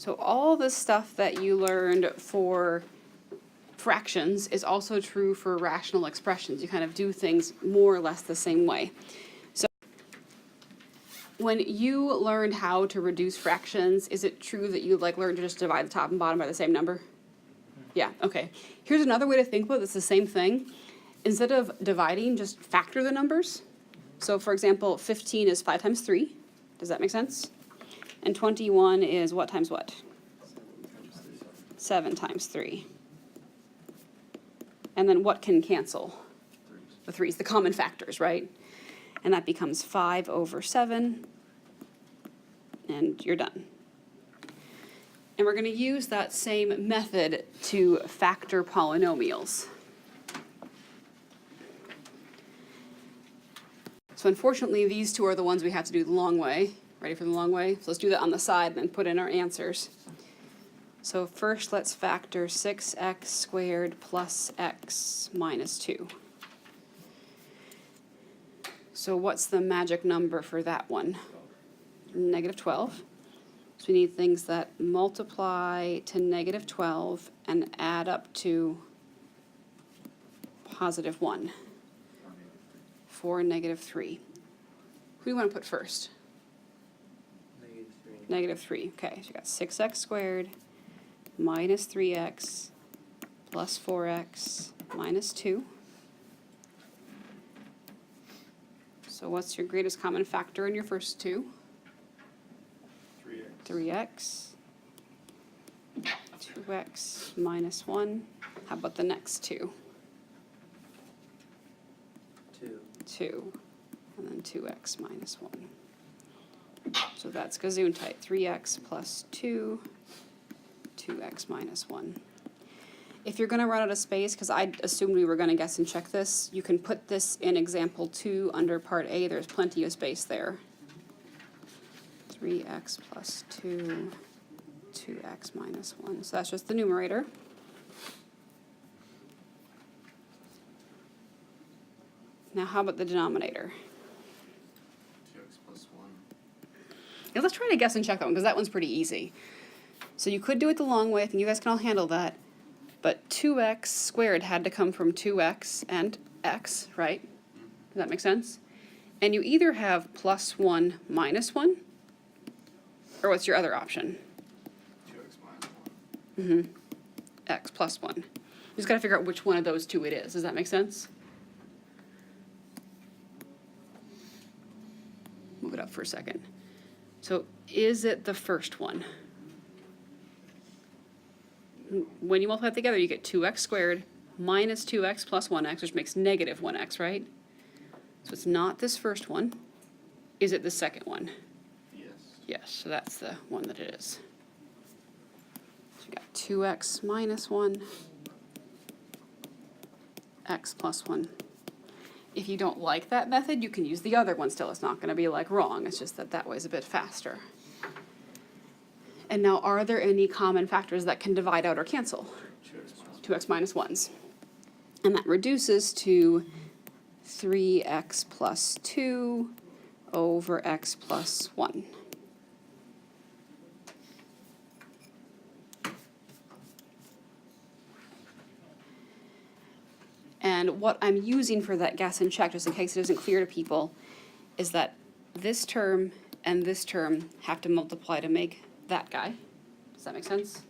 So all the stuff that you learned for fractions is also true for rational expressions. You kind of do things more or less the same way. So when you learned how to reduce fractions, is it true that you learned to just divide the top and bottom by the same number? Yeah, okay. Here's another way to think about it. It's the same thing. Instead of dividing, just factor the numbers. So for example, 15 is 5 times 3. Does that make sense? And 21 is what times what? 7 times 3. And then what can cancel? The 3's, the common factors, right? And that becomes 5 over 7, and you're done. And we're going to use that same method to factor polynomials. So unfortunately, these two are the ones we have to do the long way. Ready for the long way? So let's do that on the side and then put in our answers. So first, let's factor 6x squared plus x minus 2. So what's the magic number for that one? Negative 12. So we need things that multiply to negative 12 and add up to positive 1 for negative 3. Who do you want to put first? Negative 3. Negative 3. Okay, so you got 6x squared minus 3x plus 4x minus 2. So what's your greatest common factor in your first two? 3x. 2x minus 1. How about the next two? 2. 2. And then 2x minus 1. So that's Gesundheit. 3x plus 2, 2x minus 1. If you're going to run out of space, because I assumed we were going to guess and check this, you can put this in example 2 under part A. There's plenty of space there. 3x plus 2, 2x minus 1. So that's just the numerator. Now how about the denominator? 2x plus 1. Yeah, let's try to guess and check that one, because that one's pretty easy. So you could do it the long way. I think you guys can all handle that. But 2x squared had to come from 2x and x, right? Does that make sense? And you either have plus 1 minus 1, or what's your other option? 2x minus 1. X plus 1. You just got to figure out which one of those two it is. Does that make sense? Move it up for a second. So is it the first one? When you multiply it together, you get 2x squared minus 2x plus 1x, which makes negative 1x, right? So it's not this first one. Is it the second one? Yes. Yes, so that's the one that it is. So we got 2x minus 1, x plus 1. If you don't like that method, you can use the other one still. It's not going to be wrong. It's just that that way is a bit faster. And now, are there any common factors that can divide out or cancel? 2x minus 1s. And that reduces to 3x plus 2 over x plus 1. And what I'm using for that guess and check, just in case it isn't clear to people, is that this term and this term have to multiply to make that guy. Does that make sense?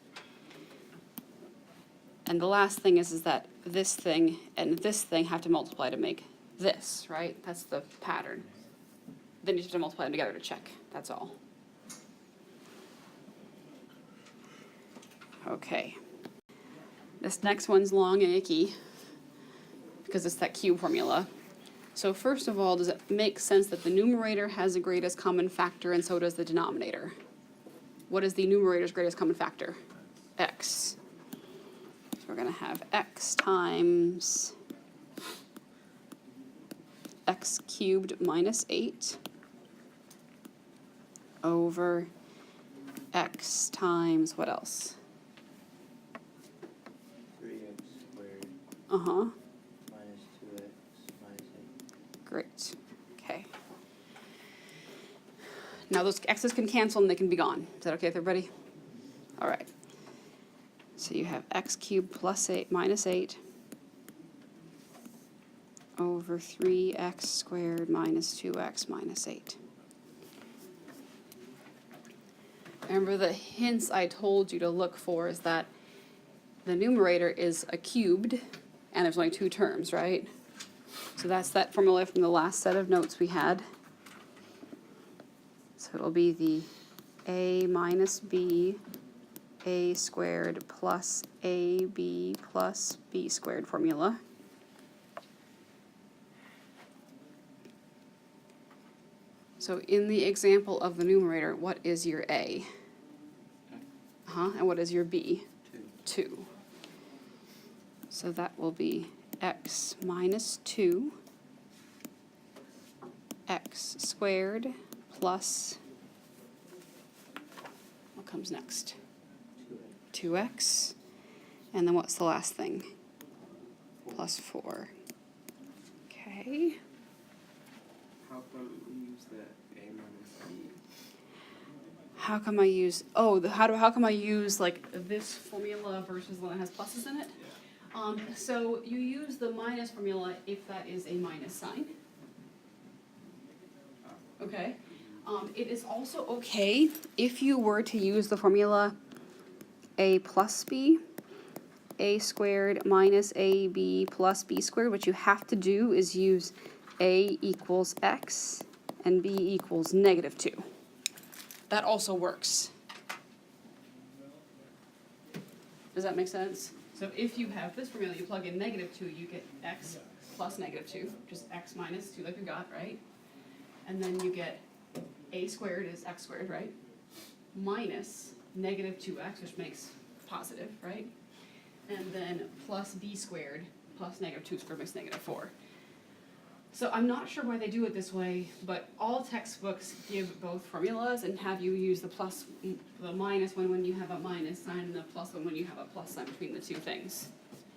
And the last thing is that this thing and this thing have to multiply to make this, right? That's the pattern. Then you have to multiply them together to check. That's all. Okay. This next one's long and icky because it's that cube formula. So first of all, does it make sense that the numerator has the greatest common factor and so does the denominator? What is the numerator's greatest common factor? X. So we're going to have x times x cubed minus 8 over x times what else? 3x squared Uh-huh. minus 2x minus 8. Great. Okay. Now those x's can cancel and they can be gone. Is that okay with everybody? All right. So you have x cubed plus 8 minus 8 over 3x squared minus 2x minus 8. Remember the hints I told you to look for is that the numerator is a cubed, and there's only two terms, right? So that's that formula from the last set of notes we had. So it'll be the a minus b, a squared plus ab plus b squared formula. So in the example of the numerator, what is your a? And what is your b? 2. So that will be x minus 2, x squared plus, what comes next? 2x. And then what's the last thing? Plus 4. Okay. How come you use the a minus b? How come I use, how come I use like this formula versus the one that has pluses in it? So you use the minus formula if that is a minus sign. Okay. It is also okay if you were to use the formula a plus b, a squared minus ab plus b squared. What you have to do is use a equals x and b equals negative 2. That also works. Does that make sense? So if you have this formula, you plug in negative 2, you get x plus negative 2, just x minus 2 like we got, right? And then you get a squared is x squared, right? Minus negative 2x, which makes positive, right? And then plus b squared plus negative 2 squared makes negative 4. So I'm not sure why they do it this way, but all textbooks give both formulas and have you use the minus one when you have a minus sign and the plus one when you have a plus sign between the two things.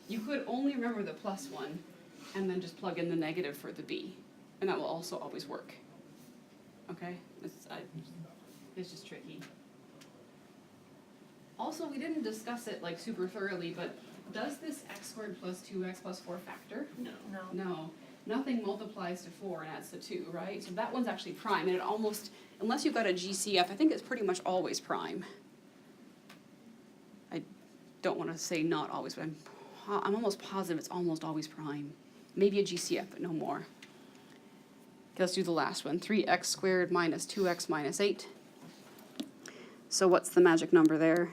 You could only remember the plus one and then just plug in the negative for the b, and that will also always work. Okay? It's just tricky. Also, we didn't discuss it like super thoroughly, but does this x squared plus 2x plus 4 factor? No. No. Nothing multiplies to 4 and adds to 2, right? So that one's actually prime, and it almost, unless you've got a GCF, I think it's pretty much always prime. I don't want to say not always, but I'm almost positive it's almost always prime. Maybe a GCF, but no more. Okay, let's do the last one. 3x squared minus 2x minus 8. So what's the magic number there?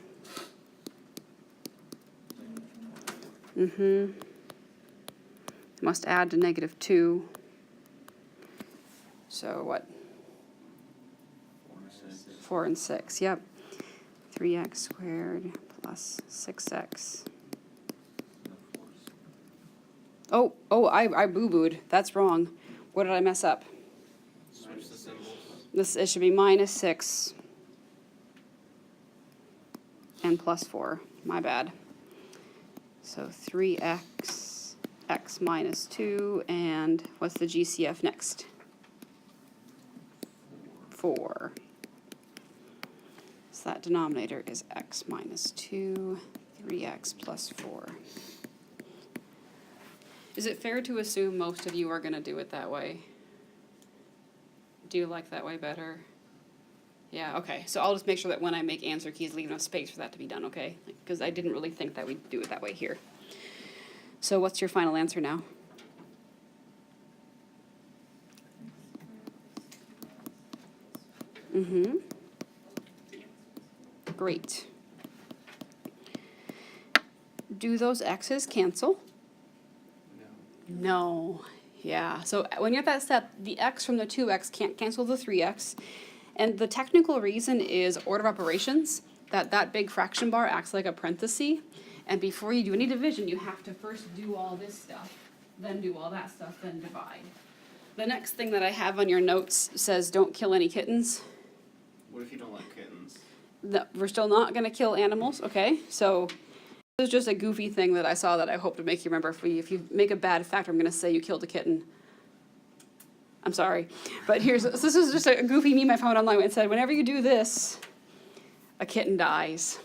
Must add to negative 2. So what? 4 and 6, yep. 3x squared plus 6x. I boo-booed. That's wrong. What did I mess up? Switch the symbols. It should be minus 6 and plus 4. My bad. So 3x, x minus 2, and what's the GCF next? 4. So that denominator is x minus 2, 3x plus 4. Is it fair to assume most of you are going to do it that way? Do you like that way better? Yeah, okay. So I'll just make sure that when I make answer keys, leave enough space for that to be done, okay? Because I didn't really think that we'd do it that way here. So what's your final answer now? Great. Do those x's cancel? No. Yeah. So when you have that step, the x from the 2x can't cancel the 3x. And the technical reason is order of operations, that big fraction bar acts like a parenthesis. And before you do any division, you have to first do all this stuff, then do all that stuff, then divide. The next thing that I have on your notes says don't kill any kittens. What if you don't like kittens? We're still not going to kill animals, okay? So this is just a goofy thing that I saw that I hope to make you remember. If you make a bad factor, I'm going to say you killed a kitten. I'm sorry. But this is just a goofy meme I found online. It said, whenever you do this, a kitten dies.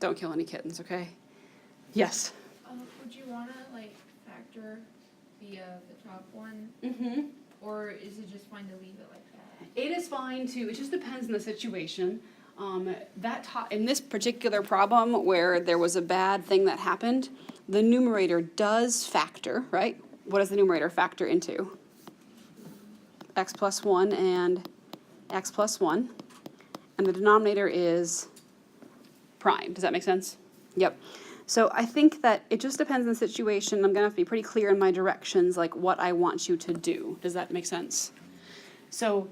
Don't kill any kittens, okay? Yes? Would you wanna like factor via the top one, Mm-hmm. or is it just fine to leave it like that? It is fine too, it just depends on the situation. In this particular problem where there was a bad thing that happened, the numerator does factor, right? What does the numerator factor into? X plus 1 and x plus 1. And the denominator is prime. Does that make sense? Yep. So I think that it just depends on the situation. I'm going to have to be pretty clear in my directions, like what I want you to do. Does that make sense? So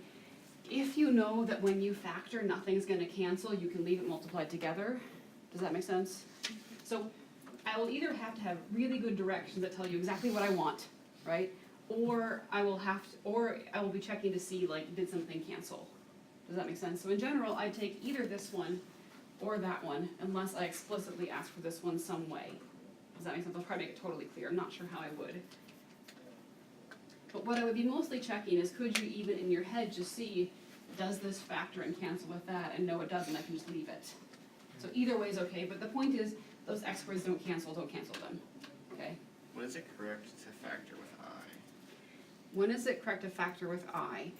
if you know that when you factor, nothing's going to cancel, you can leave it multiplied together. Does that make sense? So I will either have to have really good directions that tell you exactly what I want, right? Or I will be checking to see, like, did something cancel? Does that make sense? So in general, I take either this one or that one, unless I explicitly ask for this one some way. Does that make sense? I'll try to make it totally clear. I'm not sure how I would. But what I would be mostly checking is, could you even in your head just see, does this factor and cancel with that? And no, it doesn't. I can just leave it. So either way is okay. But the point is, those x squareds don't cancel them. Okay? When is it correct to factor with I? When is it correct to factor with I?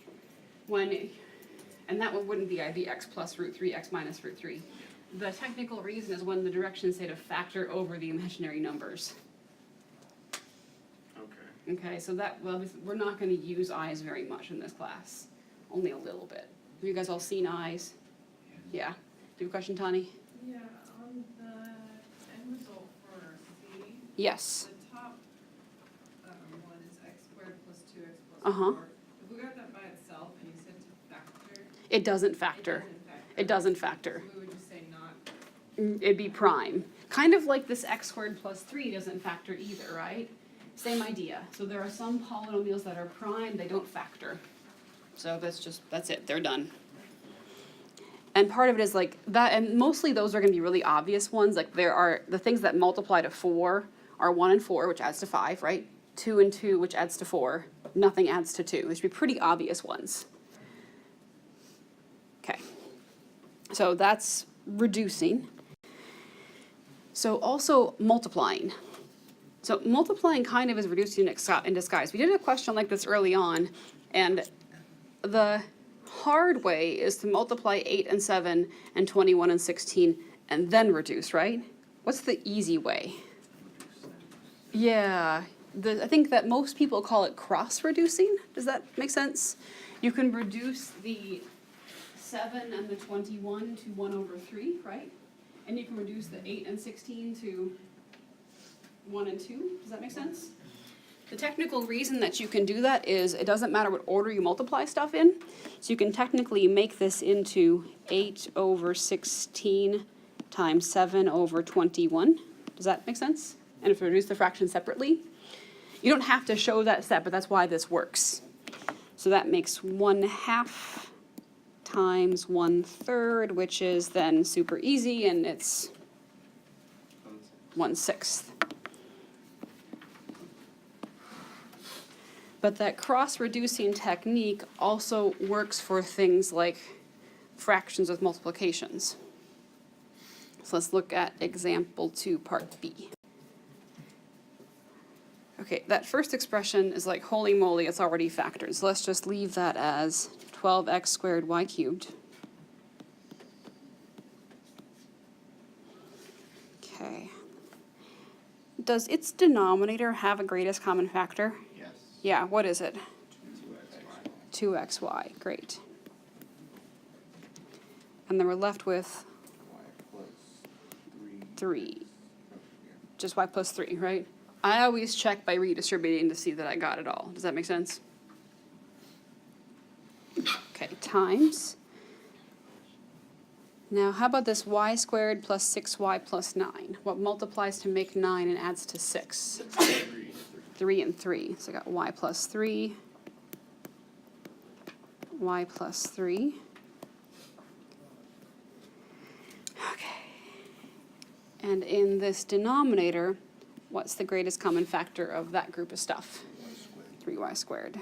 And that one wouldn't be I, be x plus root 3, x minus root 3. The technical reason is when the directions say to factor over the imaginary numbers. Okay. Okay, so we're not going to use i's very much in this class. Only a little bit. Have you guys all seen i's? Yeah. Do you have a question, Tani? Yeah, on the end result for C, Yes. the top one is x squared plus 2x plus Uh-huh. 4. If we got that by itself and you said to factor, It doesn't factor. It doesn't factor. So we would just say not. It'd be prime. Kind of like this x squared plus 3 doesn't factor either, right? Same idea. So there are some polynomials that are prime, they don't factor. So that's it, they're done. And part of it is like that, and mostly those are going to be really obvious ones. Like there are the things that multiply to 4 are 1 and 4, which adds to 5, right? 2 and 2, which adds to 4. Nothing adds to 2. These should be pretty obvious ones. Okay. So that's reducing. So also multiplying. So multiplying kind of is reducing in disguise. We did a question like this early on, and the hard way is to multiply 8 and 7 and 21 and 16 and then reduce, right? What's the easy way? Yeah, I think that most people call it cross-reducing. Does that make sense? You can reduce the 7 and the 21 to 1 over 3, right? And you can reduce the 8 and 16 to 1 and 2. Does that make sense? The technical reason that you can do that is it doesn't matter what order you multiply stuff in. So you can technically make this into 8 over 16 times 7 over 21. Does that make sense? And if you reduce the fraction separately, you don't have to show that step, but that's why this works. So that makes 1/2 times 1/3, which is then super easy, and it's 1/6. But that cross-reducing technique also works for things like fractions with multiplications. So let's look at example 2, part B. Okay, that first expression is like, holy moly, it's already factored. So let's just leave that as 12x squared y cubed. Okay. Does its denominator have a greatest common factor? Yes. Yeah, what is it? 2xy. 2xy, great. And then we're left with Y plus 3. Just y plus 3, right? I always check by redistributing to see that I got it all. Does that make sense? Okay, times. Now, how about this y squared plus 6y plus 9? What multiplies to make 9 and adds to 6? 3 and 3. So I got y plus 3, y plus 3. Okay. And in this denominator, what's the greatest common factor of that group of stuff? 3y squared.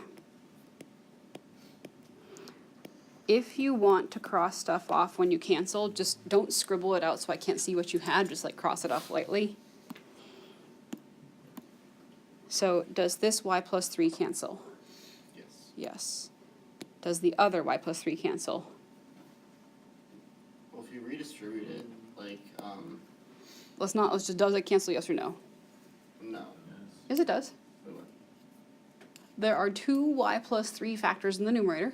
if you want to cross stuff off when you cancel, just don't scribble it out so I can't see what you had, just like cross it off lightly. So does this y plus 3 cancel? Yes. Yes. Does the other y plus 3 cancel? Well, if you redistribute it, like, Let's just, does it cancel, yes or no? no. Yes, it does. Wait, what? There are 2 y plus 3 factors in the numerator,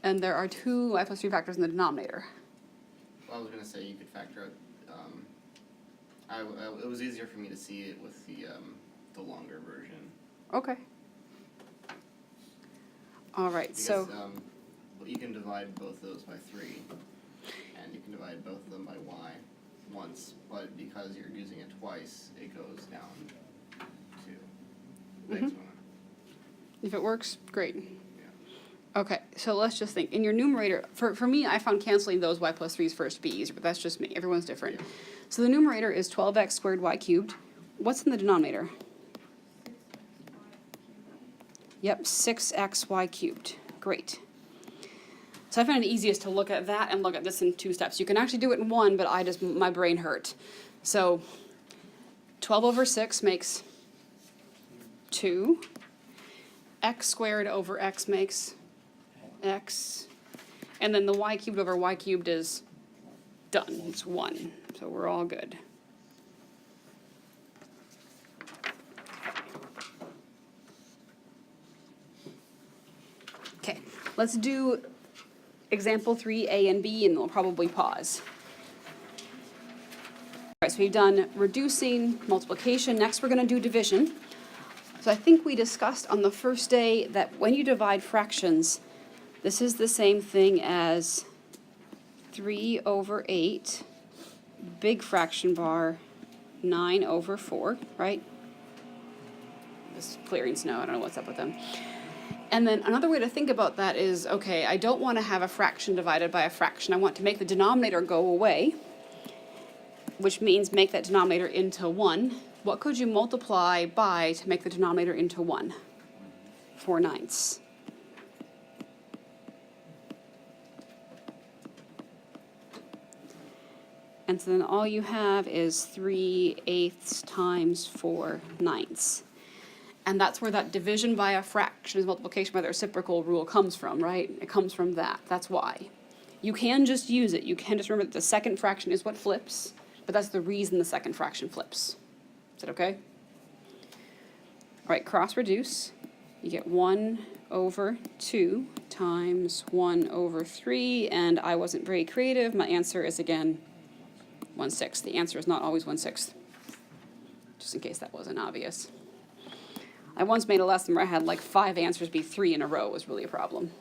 and there are 2 y plus 3 factors in the denominator. Well, I was gonna say you could factor out, it was easier for me to see it with the longer version. Okay. All right, Because, so, well, you can divide both those by 3, and you can divide both of them by y once, but because you're using it twice, it goes down to the next one. if it works, great. Yeah. Okay, so let's just think. In your numerator, for me, I found canceling those y plus 3's first to be easier, but that's just me. Everyone's different. Yeah. So the numerator is 12x squared y cubed. What's in the denominator? Yep, 6xy cubed. Great. So I found it easiest to look at that and look at this in 2 steps. You can actually do it in 1, but my brain hurt. So 12 over 6 makes 2. X squared over x makes x. And then the y cubed over y cubed is done. It's 1. So we're all good. Okay, let's do example 3, A and B, and we'll probably pause. All right, so we've done reducing, multiplication. Next, we're going to do division. So I think we discussed on the first day that when you divide fractions, this is the same thing as 3 over 8, big fraction bar, 9 over 4, right? Just clearing snow, I don't know what's up with them. And then another way to think about that is, okay, I don't want to have a fraction divided by a fraction. I want to make the denominator go away, which means make that denominator into 1. What could you multiply by to make the denominator into 1? 4/9. And so then all you have is 3/8 times 4/9. And that's where that division by a fraction is multiplication by the reciprocal rule comes from, right? It comes from that. That's why. You can just use it. You can just remember that the second fraction is what flips, but that's the reason the second fraction flips. Is that okay? All right, cross reduce. You get 1 over 2 times 1 over 3, and I wasn't very creative. My answer is, again, 1/6. The answer is not always 1/6, just in case that wasn't obvious. I once made a lesson where I had like 5 answers be 3 in a row. It was really a problem.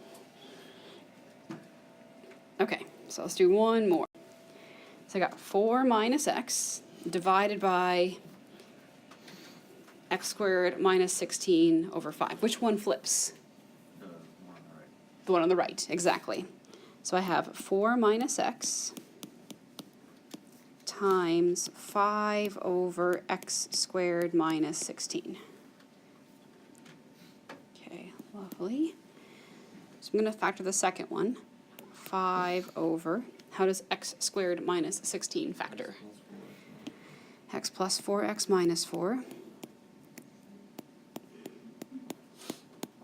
Okay, so let's do one more. So I got 4 minus x divided by x squared minus 16 over 5. Which one flips? The one on the right, exactly. So I have 4 minus x times 5 over x squared minus 16. Okay, lovely. So I'm going to factor the second one. 5 over, how does x squared minus 16 factor? X plus 4x minus 4.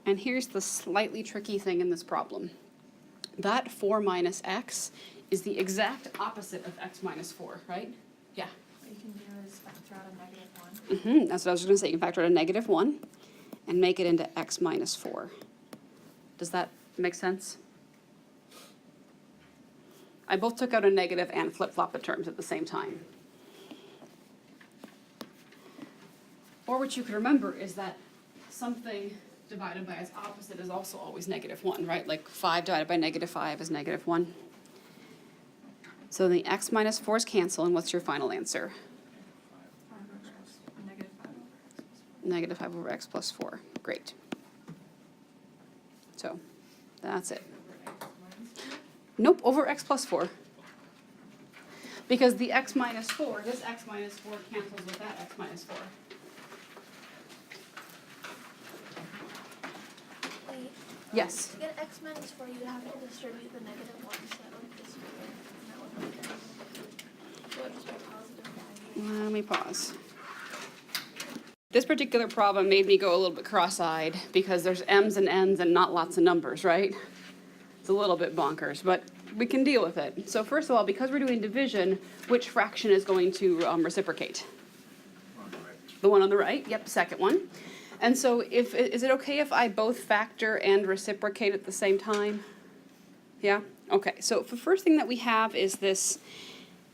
And here's the slightly tricky thing in this problem. That 4 minus x is the exact opposite of x minus 4, right? Yeah. What you can do is factor out a -1. That's what I was going to say. You can factor out a -1 and make it into x minus 4. Does that make sense? I both took out a negative and flip-flopped the terms at the same time. Or what you can remember is that something divided by its opposite is also always -1, right? Like 5 divided by -5 is -1. So the x minus 4's cancel, and what's your final answer? -5 over x plus 4. Great. So that's it. Nope, over x plus 4. Because the x minus 4, this x minus 4 cancels with that x minus 4. Wait, Yes. To get x minus 4, you have to distribute the negative 1, so that would be squared. And that would be so it would just be positive 5. Let me pause. This particular problem made me go a little bit cross-eyed because there's m's and n's and not lots of numbers, right? It's a little bit bonkers, but we can deal with it. So first of all, because we're doing division, which fraction is going to reciprocate? The one on the right, yep, second one. And so is it okay if I both factor and reciprocate at the same time? Yeah? Okay, so the first thing that we have is this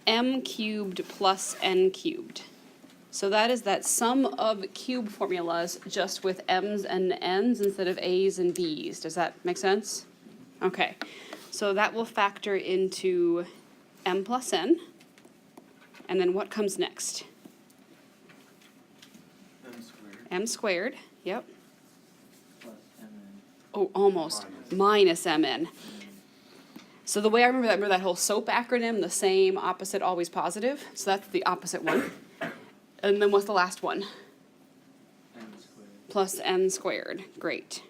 m cubed plus n cubed. So that is that sum of cube formulas just with m's and n's instead of a's and b's. Does that make sense? Okay, so that will factor into m plus n. And then what comes next? M squared M squared, yep. plus mn. Oh, almost. Minus mn. So the way I remember that whole SOAP acronym, the same, opposite, always positive. So that's the opposite one. And then what's the last one? N squared. Plus n squared. Great.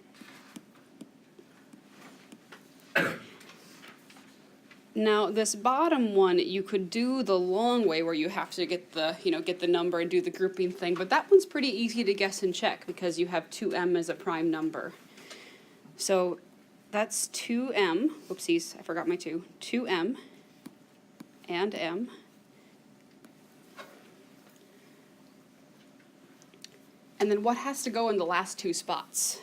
Now this bottom one, you could do the long way where you have to get the, get the number and do the grouping thing, but that one's pretty easy to guess and check because you have 2m as a prime number. So that's 2m, whoopsies, I forgot my 2, 2m and m. And then what has to go in the last two spots?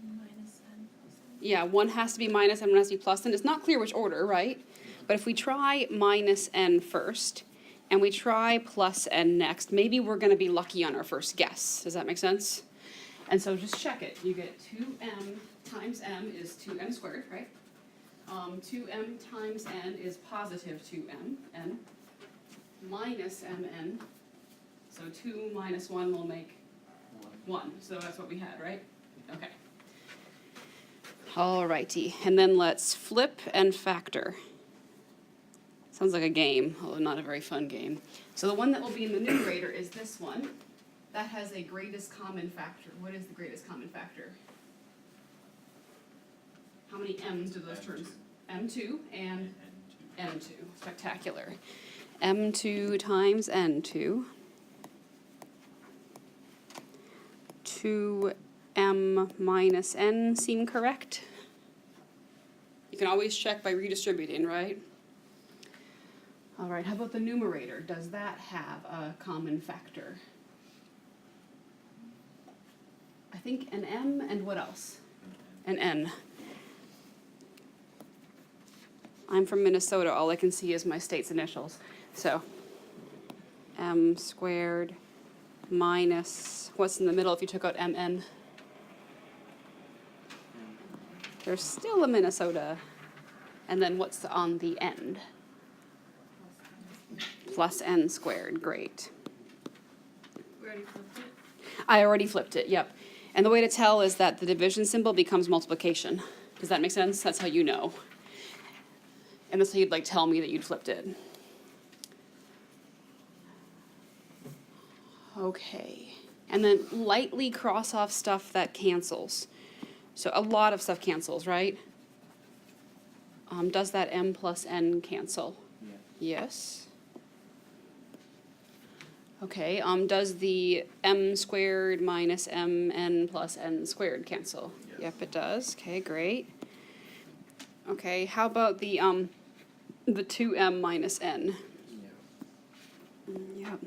Minus n plus n. Yeah, one has to be minus and one has to be plus n. It's not clear which order, right? But if we try minus n first, and we try plus n next, maybe we're going to be lucky on our first guess. Does that make sense? And so just check it. You get 2m times m is 2m squared, right? 2m times n is positive 2m, n, minus mn. So 2 minus 1 will make 1. So that's what we had, right? Okay. Alrighty, and then let's flip and factor. Sounds like a game, although not a very fun game. So the one that will be in the numerator is this one. That has a greatest common factor. What is the greatest common factor? How many m's do those terms? M2 and N2. Spectacular. M2 times N2. 2m minus n seem correct? You can always check by redistributing, right? All right, how about the numerator? Does that have a common factor? I think an m and what else? An n. I'm from Minnesota, all I can see is my state's initials. So, m squared minus, what's in the middle if you took out mn? There's still a Minnesota. And then what's on the end? Plus n squared, great. We already flipped it. I already flipped it, yep. And the way to tell is that the division symbol becomes multiplication. Does that make sense? That's how you know. And that's how you'd tell me that you'd flipped it. Okay. And then lightly cross off stuff that cancels. So a lot of stuff cancels, right? Does that m plus n cancel? Yeah. Yes. Okay, does the m squared minus mn plus n squared cancel? Yes. Yep, it does. Okay, great. Okay, how about the 2m minus n? Yeah. Yep.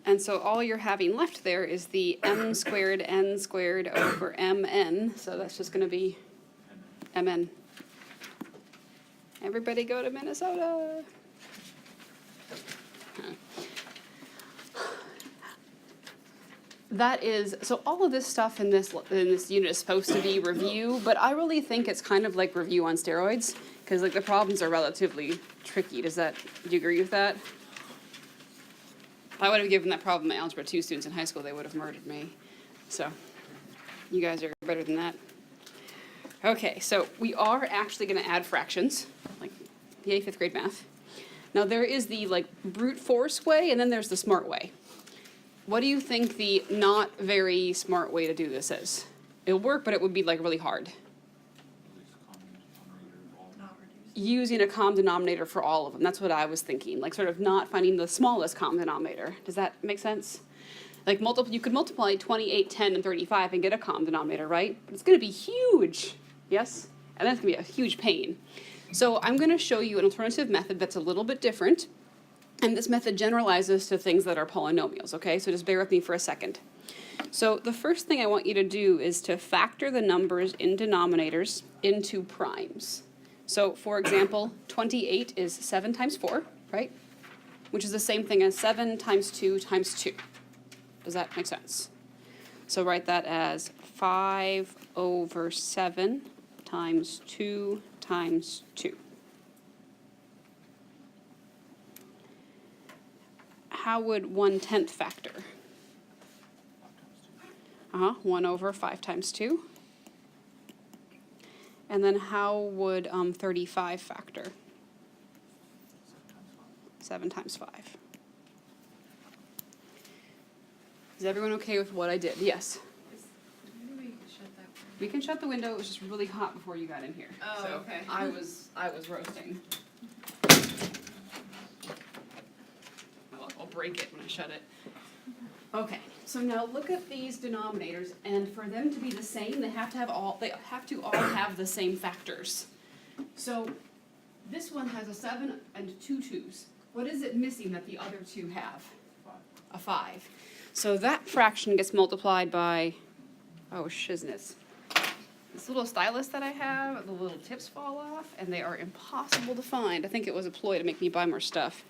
And so all you're having left there is the m squared n squared over mn, so that's just going to be mn. Everybody go to Minnesota. Huh. That is, so all of this stuff in this unit is supposed to be review, but I really think it's kind of like review on steroids, because the problems are relatively tricky. Do you agree with that? If I would have given that problem to Algebra 2 students in high school, they would have murdered me. So, you guys are better than that. Okay, so we are actually going to add fractions, yay, 5th grade math. Now there is the brute force way, and then there's the smart way. What do you think the not very smart way to do this is? It'll work, but it would be like really hard. Not reduced. Using a common denominator for all of them. That's what I was thinking. Like sort of not finding the smallest common denominator. Does that make sense? Like you could multiply 28, 10, and 35 and get a common denominator, right? But it's going to be huge. Yes? And that's going to be a huge pain. So I'm going to show you an alternative method that's a little bit different. And this method generalizes to things that are polynomials, okay? So just bear with me for a second. So the first thing I want you to do is to factor the numbers in denominators into primes. So for example, 28 is 7 times 4, right? Which is the same thing as 7 times 2 times 2. Does that make sense? So write that as 5 over 7 times 2 times 2. How would 1/10 factor? 1 over 5 times 2. And then how would 35 factor? 7 times 5. Is everyone okay with what I did? Yes. Maybe we could shut that. We can shut the window. It was just really hot before you got in here. Oh, So okay. I was roasting. I'll break it when I shut it. Okay, so now look at these denominators, and for them to be the same, they have to all have the same factors. So this one has a 7 and 2 2's. What is it missing that the other two have? A 5. So that fraction gets multiplied by, oh shizness. This little stylus that I have, the little tips fall off, and they are impossible to find. I think it was a ploy to make me buy more stuff.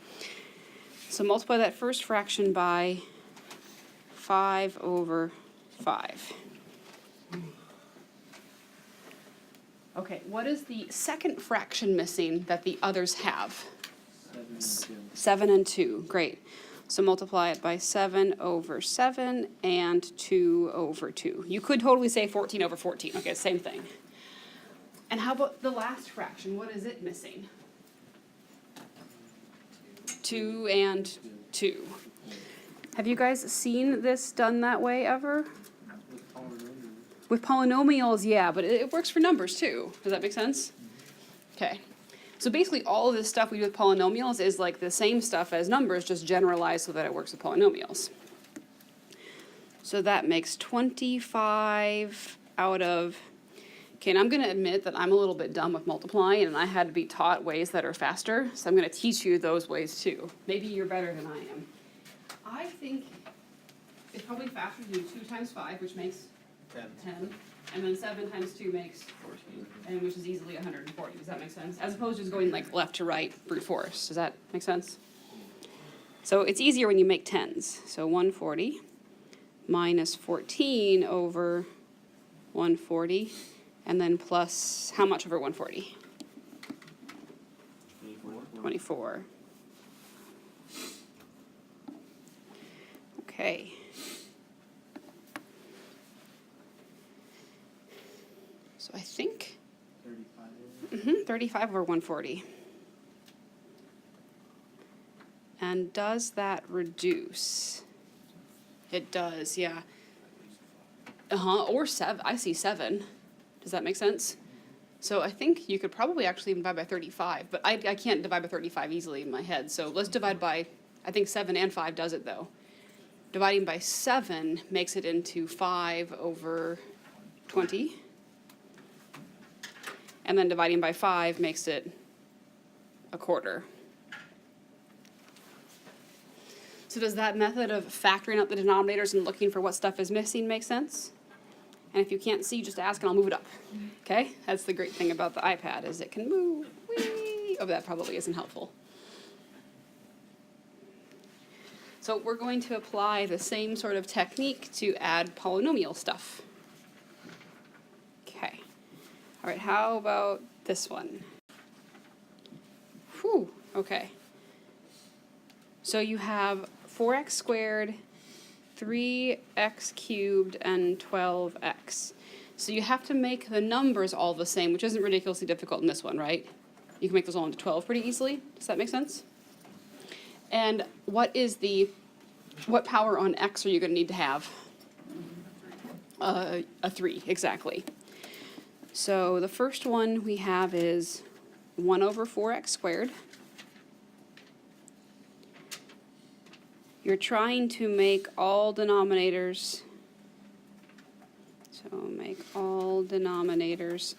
So multiply that first fraction by 5 over 5. Okay, what is the second fraction missing that the others have? 7 and 2. 7 and 2, great. So multiply it by 7 over 7 and 2 over 2. You could totally say 14 over 14. Okay, same thing. And how about the last fraction? What is it missing? 2 and 2. Have you guys seen this done that way ever? With polynomials. With polynomials, yeah, but it works for numbers too. Does that make sense? Okay. So basically all of this stuff we do with polynomials is like the same stuff as numbers, just generalized so that it works with polynomials. So that makes 25 out of, okay, and I'm going to admit that I'm a little bit dumb with multiplying and I had to be taught ways that are faster, so I'm going to teach you those ways too. Maybe you're better than I am. I think it's probably faster to do 2 times 5, which makes 10, and then 7 times 2 makes 14, and which is easily 140. Does that make sense? As opposed to just going like left to right, brute force. Does that make sense? So it's easier when you make tens. So 140 minus 14 over 140, and then plus how much over 140? 24. Okay. So I think 35. 35 over 140. And does that reduce? It does, yeah. Or 7. I see 7. Does that make sense? So I think you could probably actually even divide by 35, but I can't divide by 35 easily in my head. So let's divide by, I think 7 and 5 does it though. Dividing by 7 makes it into 5 over 20. And then dividing by 5 makes it a quarter. So does that method of factoring out the denominators and looking for what stuff is missing make sense? And if you can't see, just ask and I'll move it up. Okay? That's the great thing about the iPad is it can move. Whee! Oh, that probably isn't helpful. So we're going to apply the same sort of technique to add polynomial stuff. Okay. All right, how about this one? Whew, okay. So you have 4x squared, 3x cubed, and 12x. So you have to make the numbers all the same, which isn't ridiculously difficult in this one, right? You can make those all into 12 pretty easily. Does that make sense? And what power on x are you going to need to have? A 3, exactly. So the first one we have is 1 over 4x squared. You're trying to make all denominators, so make all denominators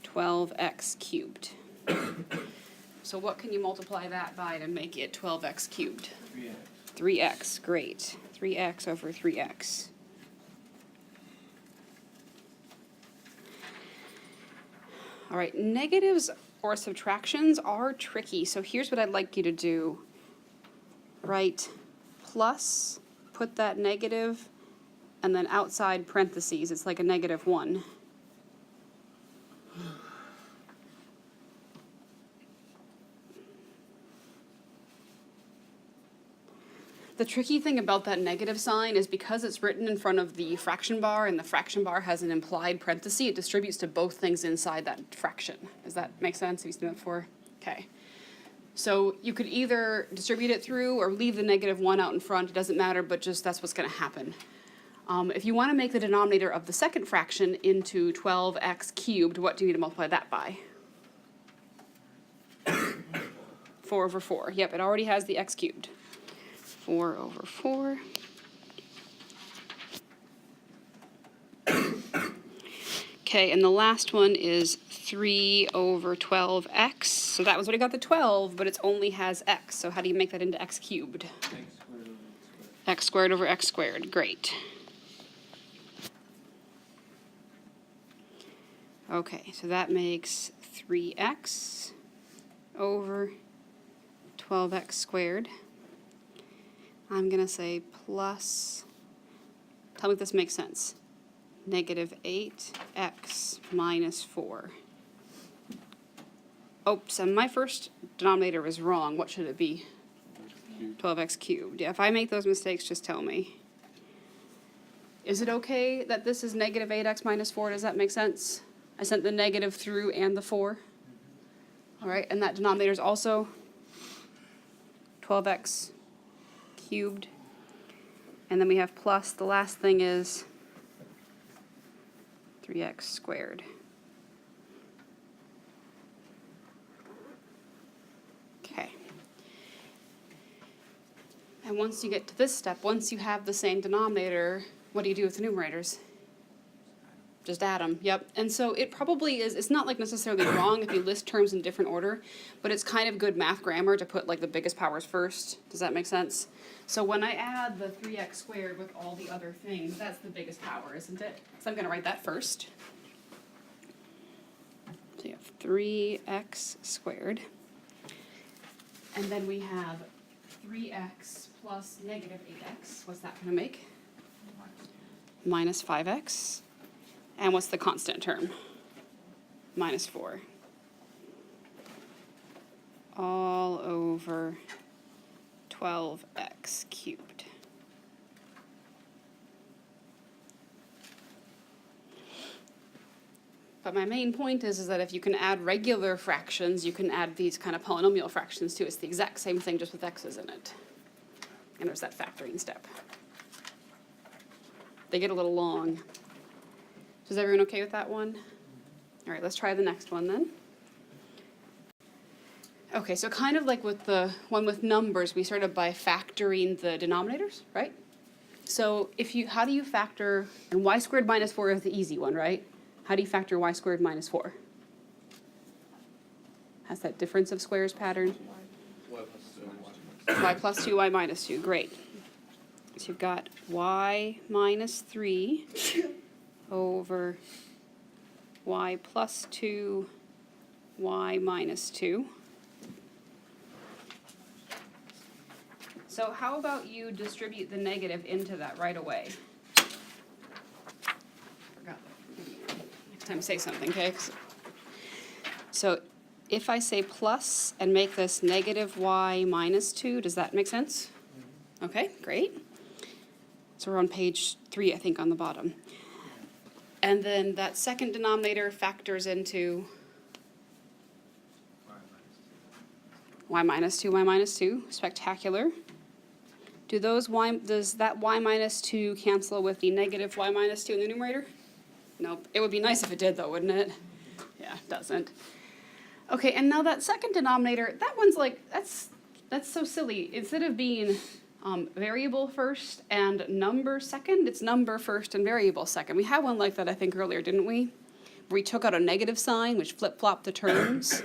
12x cubed. So what can you multiply that by to make it 12x cubed? 3x, great. 3x over 3x. All right, negatives or subtractions are tricky, so here's what I'd like you to do. Write plus, put that negative, and then outside parentheses, it's like a -1. The tricky thing about that negative sign is because it's written in front of the fraction bar and the fraction bar has an implied parenthesis, it distributes to both things inside that fraction. Does that make sense? Have you seen that before? Okay. So you could either distribute it through or leave the -1 out in front. It doesn't matter, but just that's what's going to happen. If you want to make the denominator of the second fraction into 12x cubed, what do you need to multiply that by? 4 over 4. Yep, it already has the x cubed. 4 over 4. Okay, and the last one is 3 over 12x. So that was what I got the 12, but it only has x. So how do you make that into x cubed? X squared over x squared. Great. Okay, so that makes 3x over 12x squared. I'm going to say plus, tell me if this makes sense, -8x minus 4. Oops, and my first denominator was wrong. What should it be? 12x cubed. Yeah, if I make those mistakes, just tell me. Is it okay that this is -8x minus 4? Does that make sense? I sent the negative through and the 4. All right, and that denominator is also 12x cubed. And then we have plus, the last thing is 3x squared. Okay. And once you get to this step, once you have the same denominator, what do you do with the numerators? Just add them, yep. And so it probably is, it's not like necessarily wrong if you list terms in different order, but it's kind of good math grammar to put like the biggest powers first. Does that make sense? So when I add the 3x squared with all the other things, that's the biggest power, isn't it? So I'm going to write that first. So you have 3x squared. And then we have 3x plus -8x. What's that going to make? Minus 5x. And what's the constant term? Minus 4. All over 12x cubed. But my main point is that if you can add regular fractions, you can add these kind of polynomial fractions too. It's the exact same thing, just with x's in it. And there's that factoring step. They get a little long. Is everyone okay with that one? All right, let's try the next one then. Okay, so kind of like with the one with numbers, we started by factoring the denominators, right? So how do you factor, and y squared minus 4 is the easy one, right? How do you factor y squared minus 4? Has that difference of squares pattern? Y plus 2, y minus 2, great. So you've got y minus 3 over y plus 2, y minus 2. So how about you distribute the negative into that right away? Forgot that. Next time say something, okay? So if I say plus and make this negative y minus 2, does that make sense? Okay, great. So we're on page 3, I think, on the bottom. And then that second denominator factors into y minus 2, spectacular. Does that y minus 2 cancel with the negative y minus 2 in the numerator? Nope. It would be nice if it did though, wouldn't it? Yeah, it doesn't. Okay, and now that second denominator, that one's like, that's so silly. Instead of being variable first and number second, it's number first and variable second. We had one like that, I think, earlier, didn't we? Where we took out a negative sign, which flip-flopped the terms.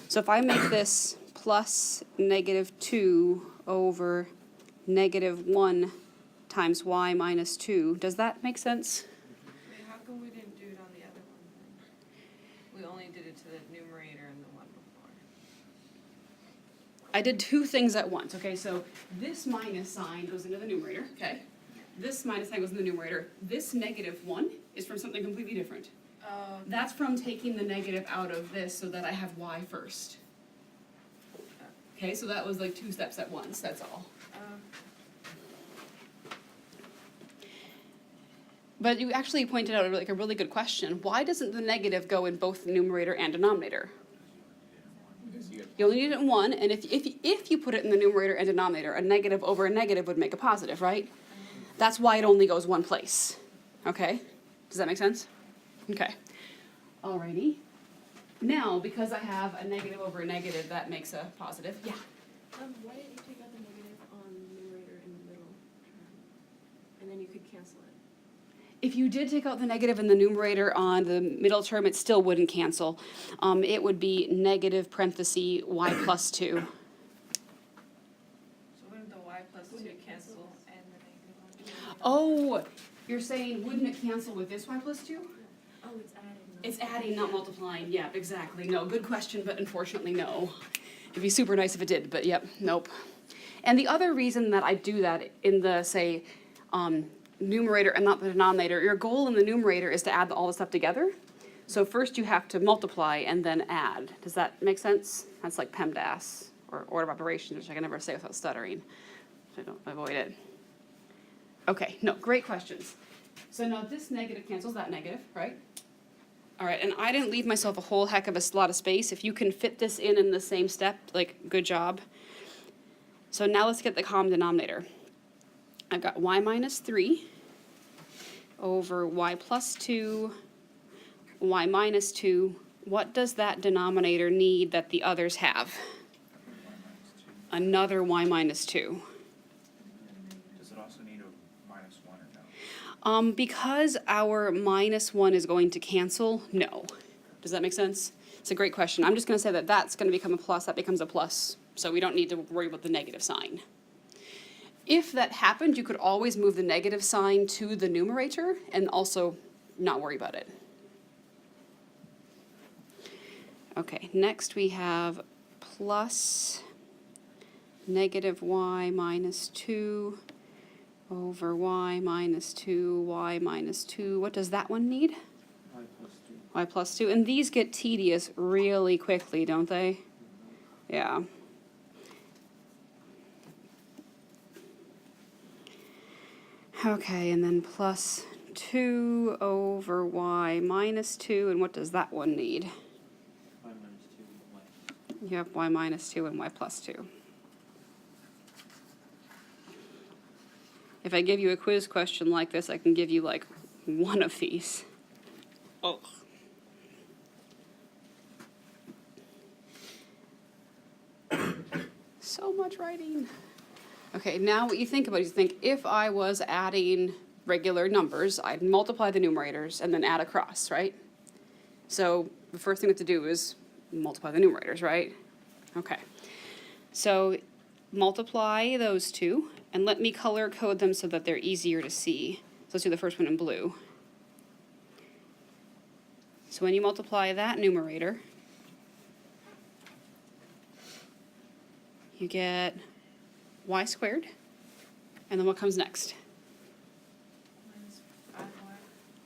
So if I make this plus negative 2 over negative 1 times y minus 2, does that make sense? Wait, how come we didn't do it on the other one then? We only did it to the numerator and the one before. I did two things at once, okay? So this minus sign goes into the numerator, okay? This minus sign goes in the numerator. This negative 1 is from something completely different. That's from taking the negative out of this so that I have y first. Okay, so that was like 2 steps at once, that's all. But you actually pointed out a really good question. Why doesn't the negative go in both the numerator and denominator? You only need it in one, and if you put it in the numerator and denominator, a negative over a negative would make a positive, right? That's why it only goes one place. Okay? Does that make sense? Okay. Alrighty. Now, because I have a negative over a negative, that makes a positive. Yeah. Why didn't you take out the negative on numerator in the middle term? And then you could cancel it. If you did take out the negative in the numerator on the middle term, it still wouldn't cancel. It would be negative parenthesis y plus 2. So wouldn't the y plus 2 cancel and the negative one? Oh, you're saying wouldn't it cancel with this y plus 2? Oh, it's adding. It's adding, not multiplying. Yeah, exactly. No, good question, but unfortunately, no. It'd be super nice if it did, but yep, nope. And the other reason that I do that in the, say, numerator and not the denominator, your goal in the numerator is to add all the stuff together. So first you have to multiply and then add. Does that make sense? That's like PEMDAS, or order of operations, which I can never say without stuttering, so I don't avoid it. Okay, no, great questions. So now this negative cancels that negative, right? All right, and I didn't leave myself a whole heck of a lot of space. If you can fit this in the same step, like, good job. So now let's get the common denominator. I've got y minus 3 over y plus 2, y minus 2. What does that denominator need that the others have? Another y minus 2. Does it also need a minus 1 or no? Because our minus 1 is going to cancel, no. Does that make sense? It's a great question. I'm just going to say that that's going to become a plus, that becomes a plus, so we don't need to worry about the negative sign. If that happened, you could always move the negative sign to the numerator and also not worry about it. Okay, next we have plus negative y minus 2 over y minus 2, y minus 2. What does that one need? Y plus 2. Y plus 2. And these get tedious really quickly, don't they? Yeah. Okay, and then plus 2 over y minus 2, and what does that one need? Y minus 2 y. Yep, y minus 2 and y plus 2. If I give you a quiz question like this, I can give you like one of these. Oh. So much writing. Okay, now what you think about is you think if I was adding regular numbers, I'd multiply the numerators and then add across, right? So the first thing we have to do is multiply the numerators, right? Okay. So multiply those two, and let me color code them so that they're easier to see. So let's do the first one in blue. So when you multiply that numerator, you get y squared, and then what comes next? Minus 5y.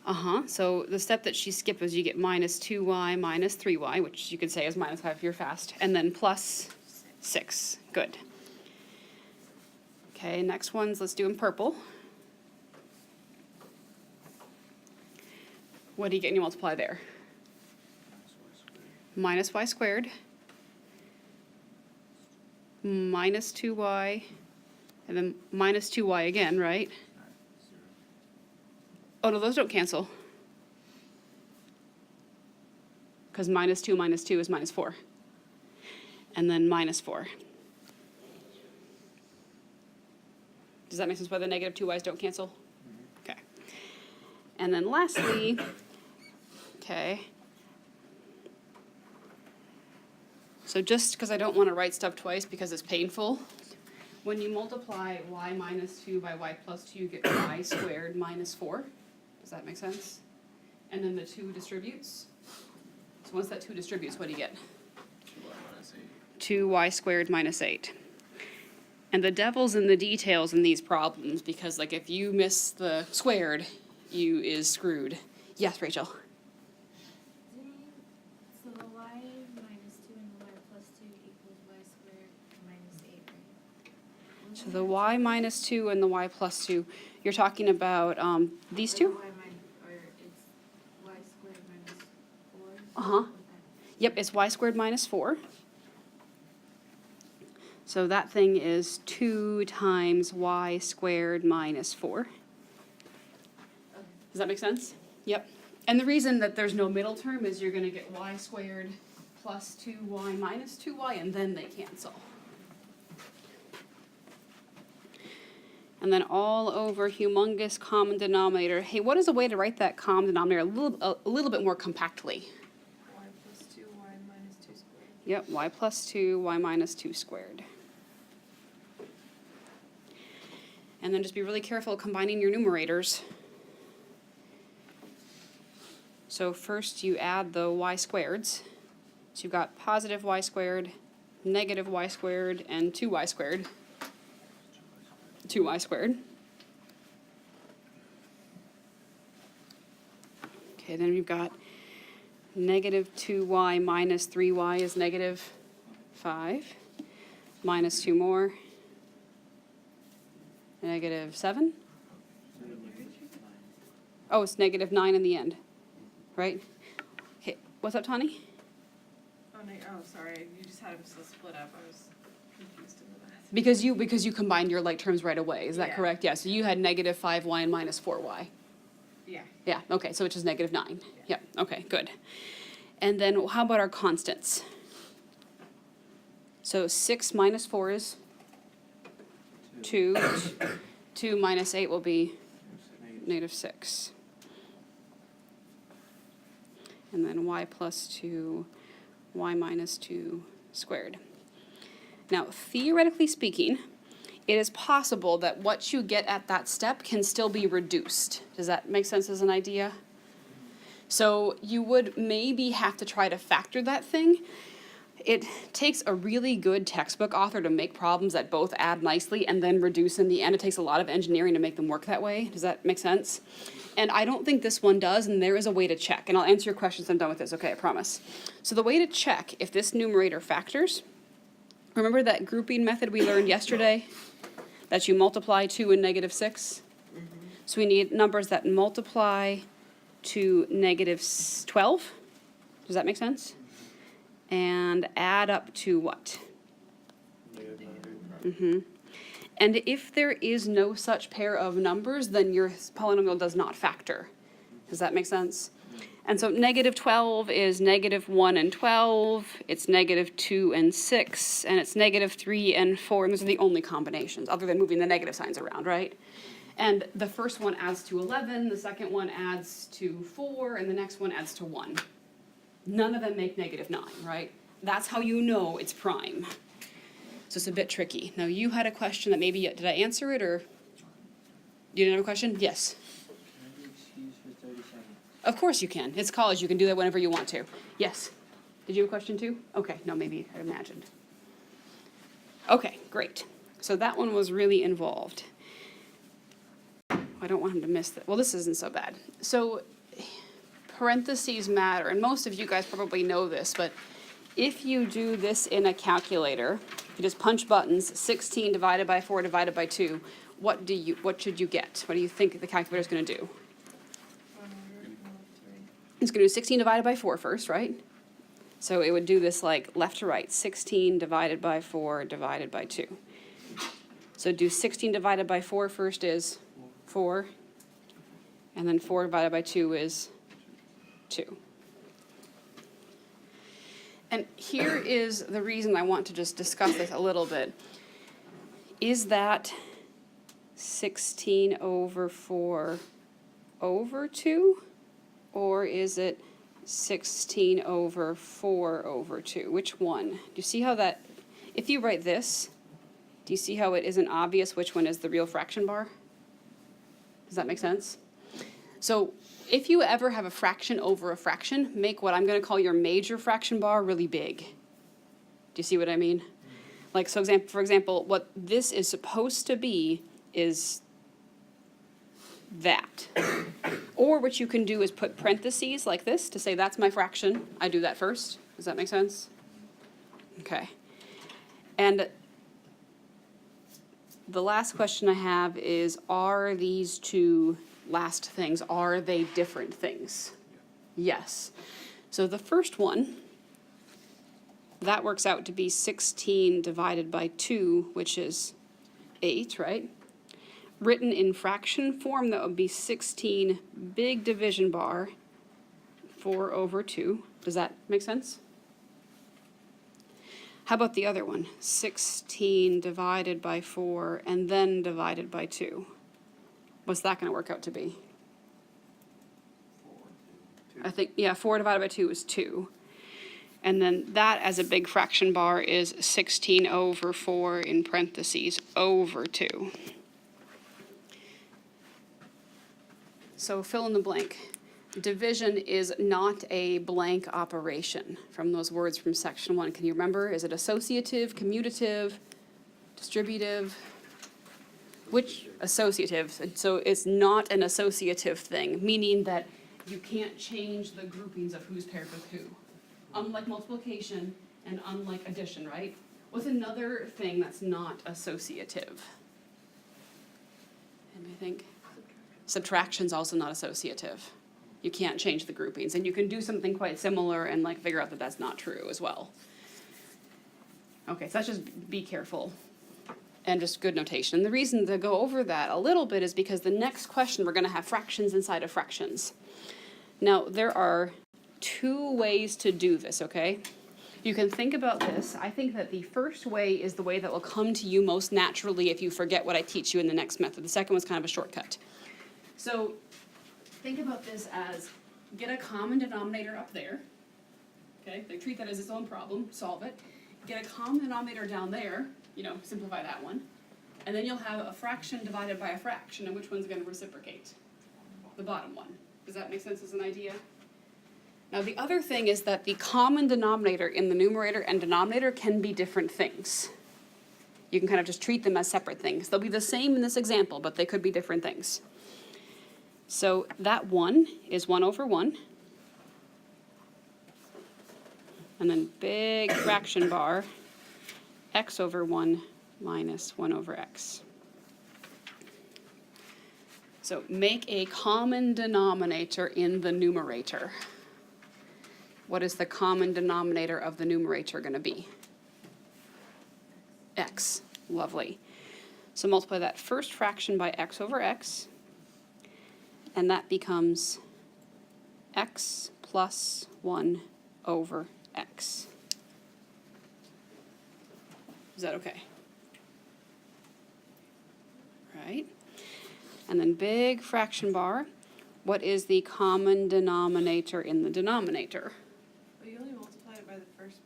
Uh-huh, so the step that she skipped was you get minus 2y minus 3y, which you could say is minus 5 if you're fast, and then plus 6. Good. Okay, next ones, let's do in purple. What do you get when you multiply there? Minus y squared, minus 2y, And then minus 2y again, right? Alright, 0. Oh, no, those don't cancel. Because minus 2 is minus 4. And then minus 4. Does that make sense why the negative 2y's don't cancel? Okay. And then lastly, okay. So just because I don't want to write stuff twice because it's painful, when you multiply y minus 2 by y plus 2, you get y squared minus 4. Does that make sense? And then the 2 distributes. So once that 2 distributes, what do you get? 2y squared minus 8. And the devil's in the details in these problems because, like, if you miss the squared, you is screwed. Yes, Rachel? So the y minus 2 and the y plus 2 equals y squared minus 8, right? So the y minus 2 and the y plus 2, you're talking about these Or two? the y or it's y squared minus 4? Uh-huh. Yep, it's y squared minus 4. So that thing is 2 times y squared minus 4. Does that make sense? Yep. And the reason that there's no middle term is you're going to get y squared plus 2y minus 2y, and then they cancel. And then all over humongous common denominator. Hey, what is a way to write that common denominator a little bit more compactly? Y plus 2, y minus 2 squared. Yep, y plus 2, y minus 2 squared. And then just be really careful combining your numerators. So first you add the y squareds. So you've got positive y squared, negative y squared, and 2y squared. 2y squared. Okay, then we've got negative 2y minus 3y is negative 5. Minus 2 more. Negative 7. Oh, it's negative 9 in the end, right? Okay, what's up, Tani? Oh, no, oh, sorry, you just had them still split up, I was confused in the math. Because you combined your like terms right away, is that Yeah. correct? Yeah, so you had negative 5y and minus 4y. Yeah. Yeah, okay, so which is negative 9. Yep, okay, good. And then how about our constants? So 6 minus 4 is 2. 2 minus 8 will be negative 6. And then y plus 2, y minus 2 squared. Now, theoretically speaking, it is possible that what you get at that step can still be reduced. Does that make sense as an idea? So you would maybe have to try to factor that thing. It takes a really good textbook author to make problems that both add nicely and then reduce in the end. It takes a lot of engineering to make them work that way. Does that make sense? And I don't think this one does, and there is a way to check. And I'll answer your questions when I'm done with this, okay, I promise. So the way to check if this numerator factors, remember that grouping method we learned yesterday? That you multiply 2 and negative 6? So we need numbers that multiply to negative 12. Does that make sense? And add up to what? And if there is no such pair of numbers, then your polynomial does not factor. Does that make sense? And so negative 12 is negative 1 and 12, it's negative 2 and 6, and it's negative 3 and 4, and those are the only combinations, other than moving the negative signs around, right? And the first one adds to 11, the second one adds to 4, and the next one adds to 1. None of them make negative 9, right? That's how you know it's prime. So it's a bit tricky. Now you had a question that maybe, did I answer it, or? You didn't have a question? Yes. Can I be excused for 30 seconds? Of course you can. It's college. You can do that whenever you want to. Yes. Did you have a question too? Okay. No, maybe I imagined. Okay, great. So that one was really involved. I don't want him to miss that. Well, this isn't so bad. So parentheses matter, and most of you guys probably know this, but if you do this in a calculator, you just punch buttons, 16 divided by 4 divided by 2, what should you get? What do you think the calculator is going to do? It's going to do 16 divided by 4 first, right? So it would do this like left to right, 16 divided by 4 divided by 2. So do 16 divided by 4 first is 4. And then 4 divided by 2 is 2. And here is the reason I want to just discuss this a little bit. Is that 16 over 4 over 2? Or is it 16 over 4 over 2? Which one? Do you see how that, if you write this, do you see how it isn't obvious which one is the real fraction bar? Does that make sense? So if you ever have a fraction over a fraction, make what I'm going to call your major fraction bar really big. Do you see what I mean? Like, so for example, what this is supposed to be is that. Or what you can do is put parentheses like this to say that's my fraction. I do that first. Does that make sense? Okay. And the last question I have is, are these two last things, are they different things? Yes. So the first one, that works out to be 16 divided by 2, which is 8, right? Written in fraction form, that would be 16 big division bar, 4 over 2. Does that make sense? How about the other one? 16 divided by 4 and then divided by 2. What's that going to work out to be? 4, 2. I think, yeah, 4 divided by 2 is 2. And then that as a big fraction bar is 16 over 4 in parentheses over 2. So fill in the blank. Division is not a blank operation from those words from section 1. Can you remember? Is it associative, commutative, distributive? Which associative? So it's not an associative thing, meaning that you can't change the groupings of who's paired with who. Unlike multiplication and unlike addition, right? What's another thing that's not associative? Anybody think? Subtraction's also not associative. You can't change the groupings, and you can do something quite similar and like figure out that that's not true as well. Okay, so that's just be careful and just good notation. And the reason to go over that a little bit is because the next question we're going to have fractions inside of fractions. Now, there are 2 ways to do this, okay? You can think about this. I think that the first way is the way that will come to you most naturally if you forget what I teach you in the next method. The second one's kind of a shortcut. So think about this as get a common denominator up there. Okay, they treat that as its own problem, solve it. Get a common denominator down there, simplify that one. And then you'll have a fraction divided by a fraction, and which one's going to reciprocate? The bottom one. Does that make sense as an idea? Now the other thing is that the common denominator in the numerator and denominator can be different things. You can kind of just treat them as separate things. They'll be the same in this example, but they could be different things. So that 1 is 1 over 1. And then big fraction bar, x over 1 minus 1 over x. So make a common denominator in the numerator. What is the common denominator of the numerator going to be? X. Lovely. So multiply that first fraction by x over x. And that becomes x plus 1 over x. Is that okay? Right? And then big fraction bar. What is the common denominator in the denominator? But you only multiplied it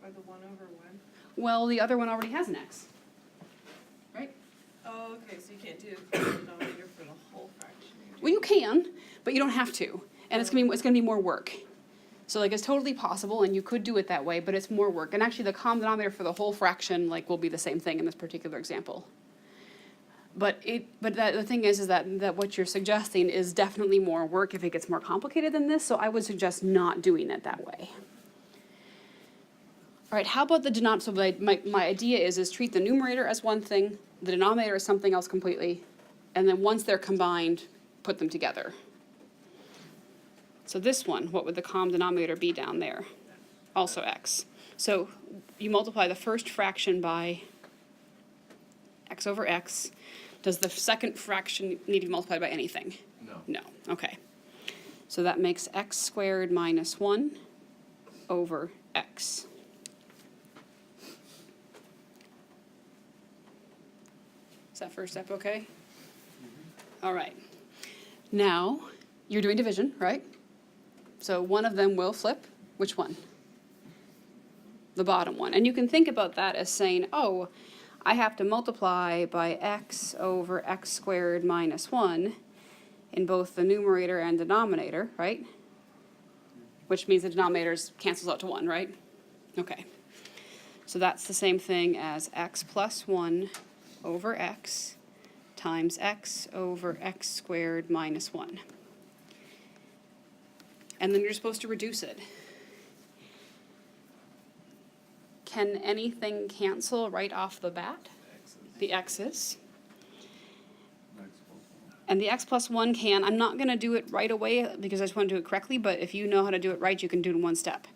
by the 1 over 1? Well, the other one already has an x. Right? Oh, okay, so you can't do the denominator for the whole fraction. Well, you can, but you don't have to. And it's gonna be more work. So it's totally possible, and you could do it that way, but it's more work. And actually, the common denominator for the whole fraction will be the same thing in this particular example. But the thing is that what you're suggesting is definitely more work if it gets more complicated than this. So I would suggest not doing it that way. All right, how about the denominator? So my idea is treat the numerator as one thing, the denominator as something else completely, and then once they're combined, put them together. So this one, what would the common denominator be down there? Also x. So you multiply the first fraction by x over x. Does the second fraction need to be multiplied by anything? No. No, okay. So that makes x squared minus 1 over x. Is that first step okay? All right. Now, you're doing division, right? So one of them will flip. Which one? The bottom one. And you can think about that as saying, oh, I have to multiply by x over x squared minus 1 in both the numerator and denominator, right? Which means the denominators cancels out to 1, right? Okay. So that's the same thing as x plus 1 over x times x over x squared minus 1. And then you're supposed to reduce it. Can anything cancel right off the bat? The x's. And the x plus 1 can. I'm not going to do it right away because I just want to do it correctly, but if you know how to do it right, you can do it in one step.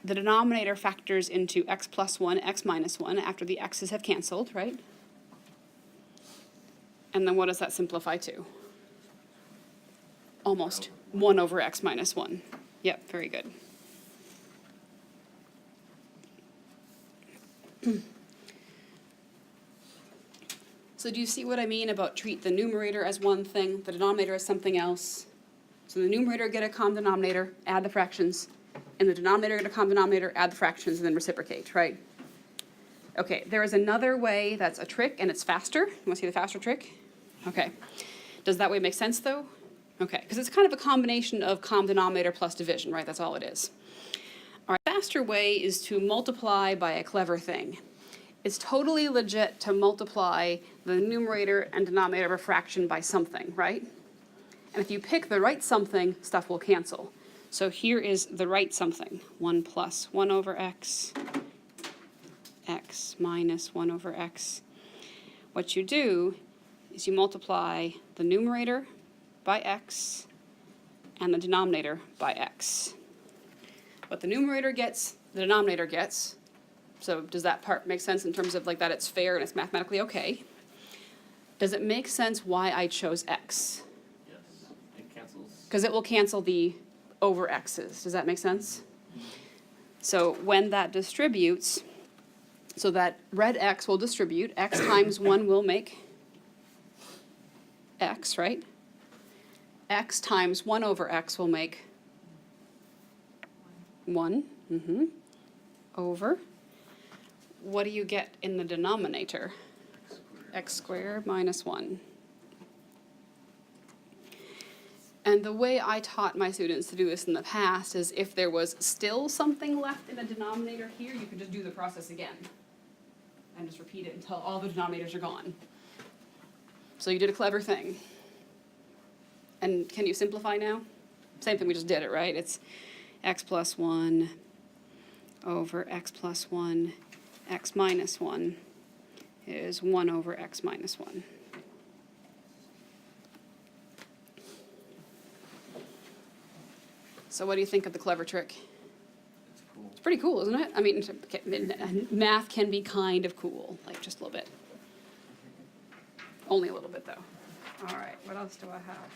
The denominator factors into x plus 1, x minus 1 after the x's have canceled, right? And then what does that simplify to? Almost 1 over x minus 1. Yep, very good. So do you see what I mean about treat the numerator as one thing, the denominator as something else? So the numerator get a common denominator, add the fractions, and the denominator get a common denominator, add the fractions, and then reciprocate, right? Okay, there is another way that's a trick, and it's faster. You want to see the faster trick? Okay. Does that way make sense, though? Okay, because it's kind of a combination of common denominator plus division, right? That's all it is. All right, faster way is to multiply by a clever thing. It's totally legit to multiply the numerator and denominator of a fraction by something, right? And if you pick the right something, stuff will cancel. So here is the right something. 1 plus 1 over x, x minus 1 over x. What you do is you multiply the numerator by x and the denominator by x. What the numerator gets, the denominator gets. So does that part make sense in terms of like that it's fair and it's mathematically okay? Does it make sense why I chose x? Yes. It cancels. Because it will cancel the over x's. Does that make sense? So when that distributes, so that red x will distribute, x times 1 will make x, right? X times 1 over x will make 1 over. What do you get in the denominator? X squared minus 1. And the way I taught my students to do this in the past is if there was still something left in the denominator here, you could just do the process again. And just repeat it until all the denominators are gone. So you did a clever thing. And can you simplify now? Same thing, we just did it, right? It's x plus 1 over x plus 1, x minus 1 is 1 over x minus 1. So what do you think of the clever trick? It's cool. It's pretty cool, isn't it? I mean, math can be kind of cool, like just a little bit. Only a little bit, though. All right, what else do I have?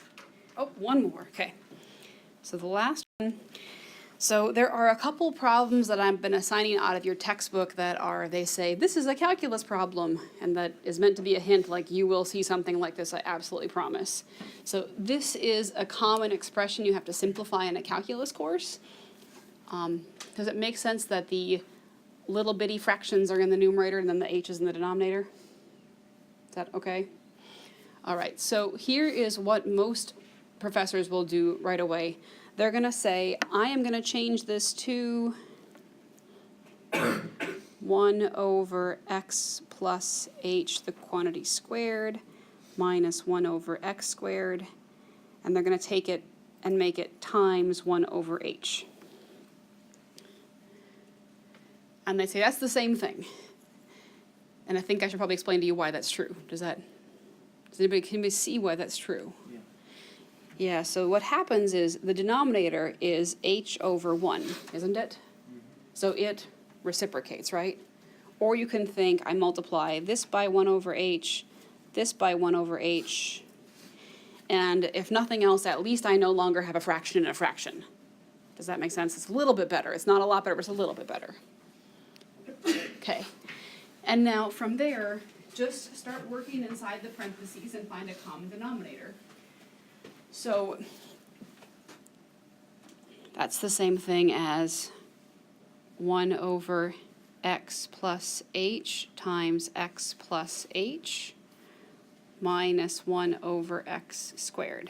Oh, one more, okay. So the last one. So there are a couple problems that I've been assigning out of your textbook that are, they say, this is a calculus problem, and that is meant to be a hint, like you will see something like this, I absolutely promise. So this is a common expression you have to simplify in a calculus course. Does it make sense that the little bitty fractions are in the numerator and then the h is in the denominator? Is that okay? All right, so here is what most professors will do right away. They're going to say, I am going to change this to 1 over x plus h, the quantity squared, minus 1 over x squared, and they're going to take it and make it times 1 over h. And they say that's the same thing. And I think I should probably explain to you why that's true. Does anybody see why that's true? Yeah. Yeah, so what happens is the denominator is h over 1, isn't it? So it reciprocates, right? Or you can think I multiply this by 1 over h, this by 1 over h, and if nothing else, at least I no longer have a fraction in a fraction. Does that make sense? It's a little bit better. It's not a lot better, but it's a little bit better. Okay. And now from there, just start working inside the parentheses and find a common denominator. So that's the same thing as 1 over x plus h times x plus h minus 1 over x squared.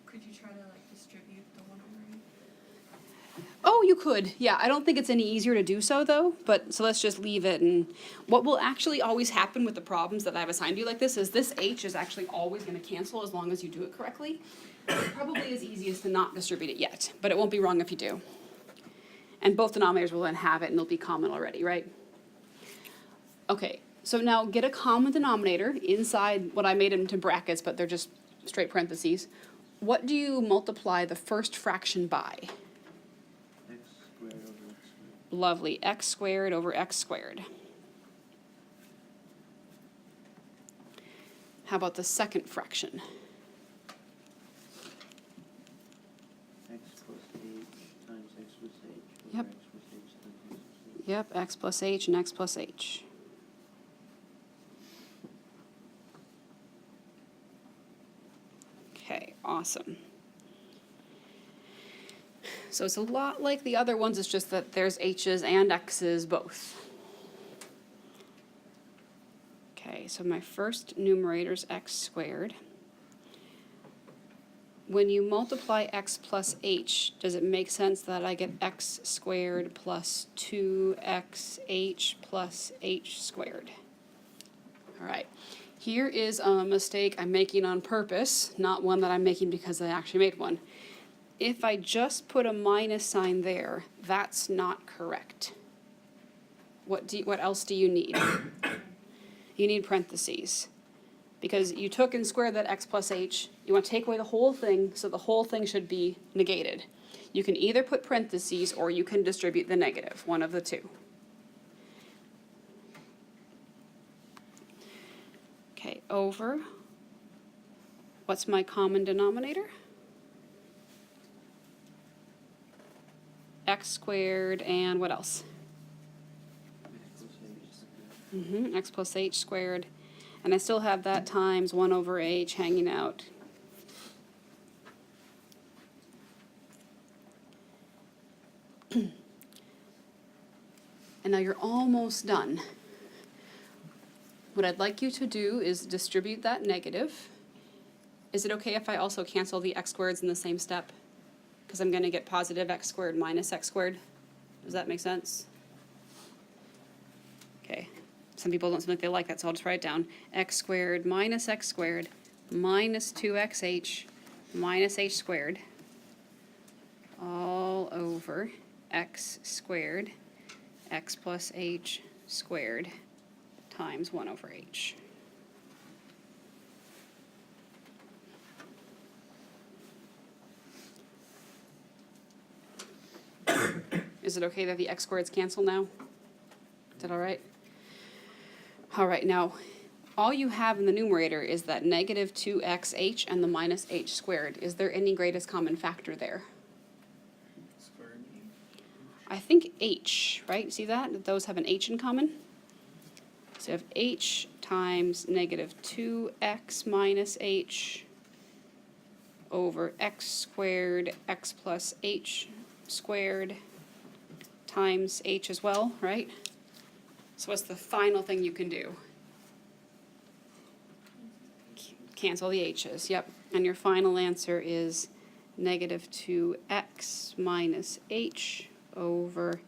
Could you try to like distribute the 1 over 8? Oh, you could. Yeah, I don't think it's any easier to do so though, but so let's just leave it. And what will actually always happen with the problems that I've assigned you like this is this h is actually always going to cancel as long as you do it correctly. It probably is easiest to not distribute it yet, but it won't be wrong if you do. And both denominators will then have it and they'll be common already, right? Okay, so now get a common denominator inside what I made into brackets, but they're just straight parentheses. What do you multiply the first fraction by? X squared over X squared. Lovely, x squared over x squared. How about the second fraction? X plus h times x plus h over Yep. x plus h times x plus h. Yep, x plus h and x plus h. Okay, awesome. So it's a lot like the other ones, it's just that there's h's and x's both. Okay, so my first numerator is x squared. When you multiply x plus h, does it make sense that I get x squared plus 2xh plus h squared? All right, here is a mistake I'm making on purpose, not one that I'm making because I actually made one. If I just put a minus sign there, that's not correct. What else do you need? You need parentheses. Because you took and squared that x plus h, you want to take away the whole thing, so the whole thing should be negated. You can either put parentheses or you can distribute the negative, one of the two. Okay, over, what's my common denominator? X squared and what else? X plus h squared. And I still have that times 1 over h hanging out. And now you're almost done. What I'd like you to do is distribute that negative. Is it okay if I also cancel the x squareds in the same step? Because I'm going to get positive x squared minus x squared. Does that make sense? Okay. Some people don't seem like they like that, so I'll just write it down. X squared minus 2xh minus h squared all over x squared x plus h squared times 1 over h. Is it okay that the x squareds cancel now? Is that all right? All right, now, all you have in the numerator is that negative 2xh and the minus h squared. Is there any greatest common factor there? Squared. I think h, right? See that? Those have an h in common. So you have h times negative 2x minus h over x squared x plus h squared times h as well, right? So what's the final thing you can do? Cancel the h's, yep. And your final answer is negative 2x minus h over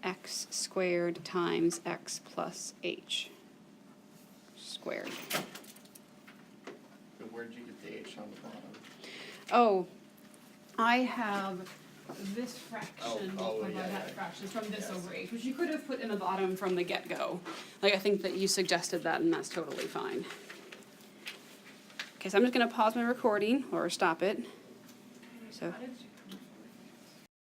x squared times x plus h squared. But where'd you get the h on the bottom? Oh, I have this fraction Oh, multiplied by yeah, that yeah. fraction from this Yes. over h, which you could have put in the bottom from the get-go. Like, I think that you suggested that, and that's totally fine. Okay, so I'm just gonna pause my recording, or stop it. So. How did you